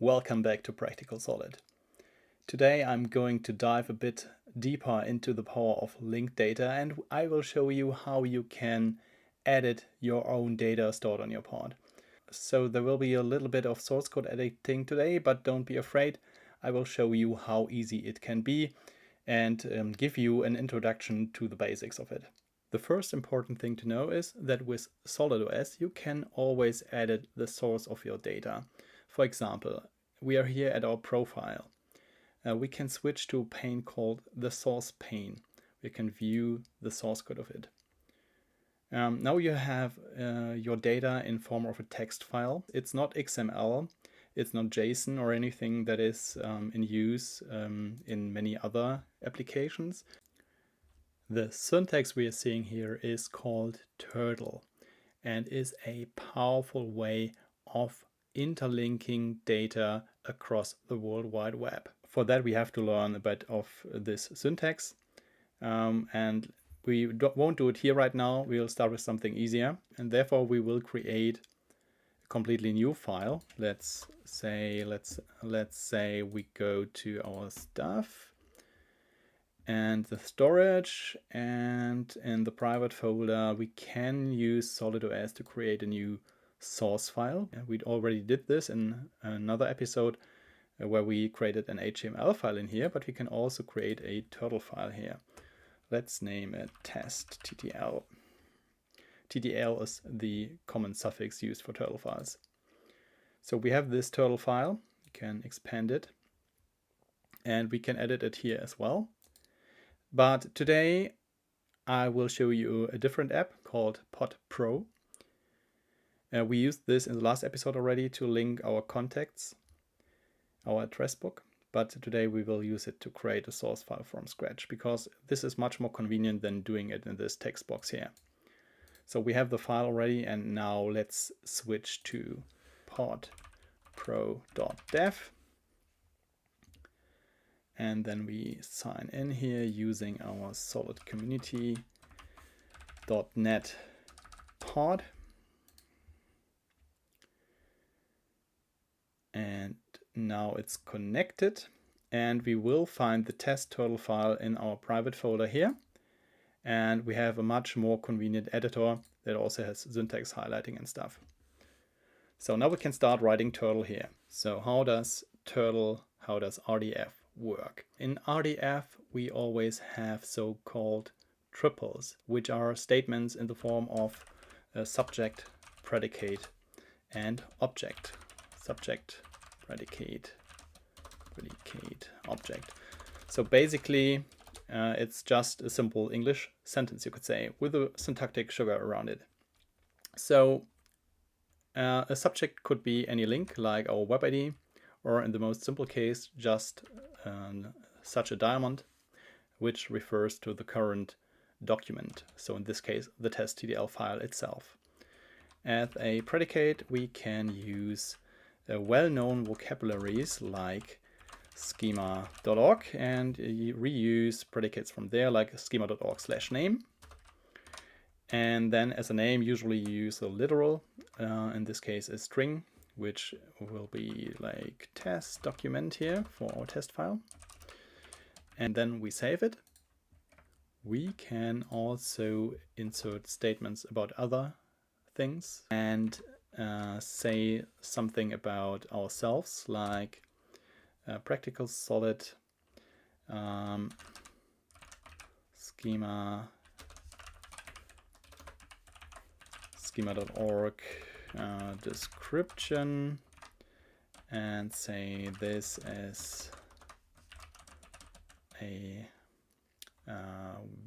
Welcome back to Practical Solid. Today I'm going to dive a bit deeper into the power of linked data, and I will show you how you can edit your own data stored on your pod. So there will be a little bit of source code editing today, but don't be afraid. I will show you how easy it can be and give you an introduction to the basics of it. The first important thing to know is that with SolidOS you can always edit the source of your data. For example, we are here at our profile. We can switch to a pane called the source pane. We can view the source code of it. Now you have your data in form of a text file. It's not XML, it's not JSON or anything that is in use in many other applications. The syntax we are seeing here is called Turtle and is a powerful way of interlinking data across the World Wide Web. For that we have to learn a bit of this syntax, and we won't do it here right now. We'll start with something easier, and therefore we will create a completely new file. Let's say we go to our stuff and the storage, and in the private folder we can use SolidOS to create a new source file. We already did this in another episode where we created an HTML file in here, but we can also create a turtle file here. Let's name it test TTL. TTL is the common suffix used for turtle files. So we have this turtle file, we can expand it, and we can edit it here as well. But today I will show you a different app called Pod Pro. We used this in the last episode already to link our contacts, our address book, but today we will use it to create a source file from scratch, because this is much more convenient than doing it in this text box here. So we have the file already, and now let's switch to podpro.dev. And then we sign in here using our solid community.net pod. And now it's connected, and we will find the test turtle file in our private folder here. And we have a much more convenient editor that also has syntax highlighting and stuff. So now we can start writing turtle here. So how does RDF work? In RDF we always have so-called triples, which are statements in the form of subject, predicate, and object. Subject, predicate, object. So basically it's just a simple English sentence, you could say, with a syntactic sugar around it. So a subject could be any link, like our web ID, or in the most simple case, just such a diamond, which refers to the current document. So in this case, the test.tdl file itself. As a predicate, we can use well-known vocabularies like schema.org and reuse predicates from there, like schema.org/name. And then as a name, usually you use a literal, in this case a string, which will be like test document here for our test file. And then we save it. We can also insert statements about other things and say something about ourselves, like Practical Solid schema.org description, and say this is a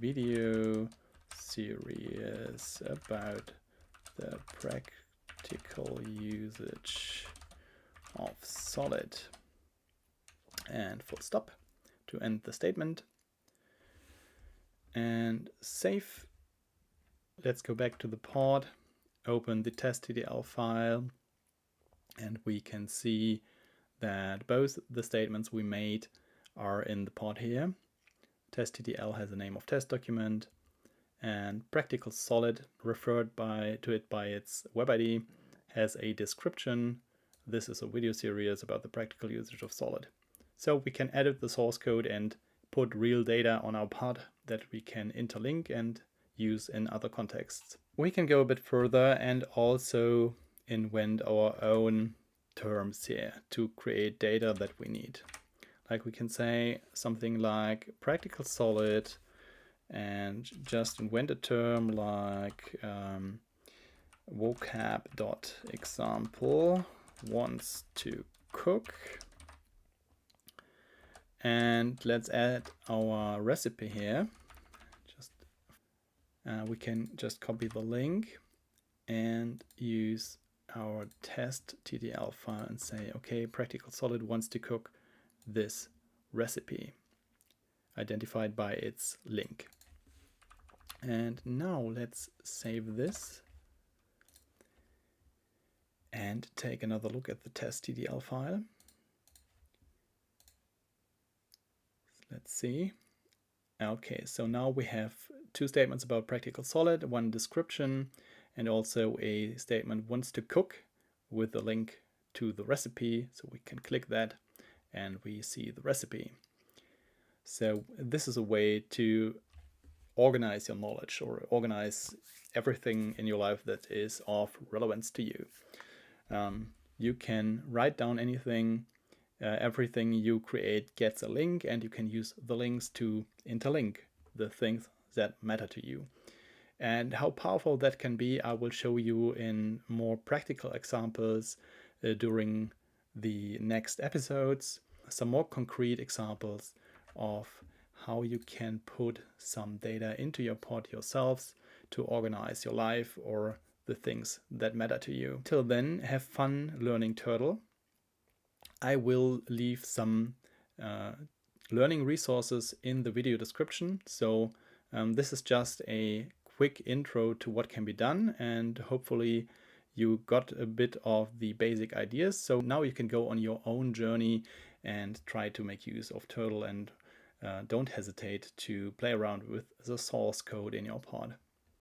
video series about the practical usage of Solid, and full stop to end the statement, and save. Let's go back to the pod, open the test.tdl file, and we can see that both the statements we made are in the pod here. Test.tdl has the name of test document, and Practical Solid, referred to it by its web ID, has a description this is a video series about the practical usage of Solid. So we can edit the source code and put real data on our pod that we can interlink and use in other contexts. We can go a bit further and also invent our own terms here to create data that we need. Like we can say something like practical solid and just invent a term like vocab.example wants to cook. And let's add our recipe here. We can just copy the link and use our test TTL file and say, okay, practical solid wants to cook this recipe identified by its link. And now let's save this and take another look at the test TTL file. Let's see. Okay, so now we have two statements about practical solid, one description, and also a statement wants to cook with a link to the recipe. So we can click that and we see the recipe. So this is a way to organize your knowledge or organize everything in your life that is of relevance to you. You can write down anything. Everything you create gets a link, and you can use the links to interlink the things that matter to you. And how powerful that can be, I will show you in more practical examples during the next episodes. Some more concrete examples of how you can put some data into your pod yourselves to organize your life or the things that matter to you. Till then, have fun learning Turtle. I will leave some learning resources in the video description. So this is just a quick intro to what can be done, and hopefully you got a bit of the basic ideas. So now you can go on your own journey and try to make use of Turtle, and don't hesitate to play around with the source code in your pod.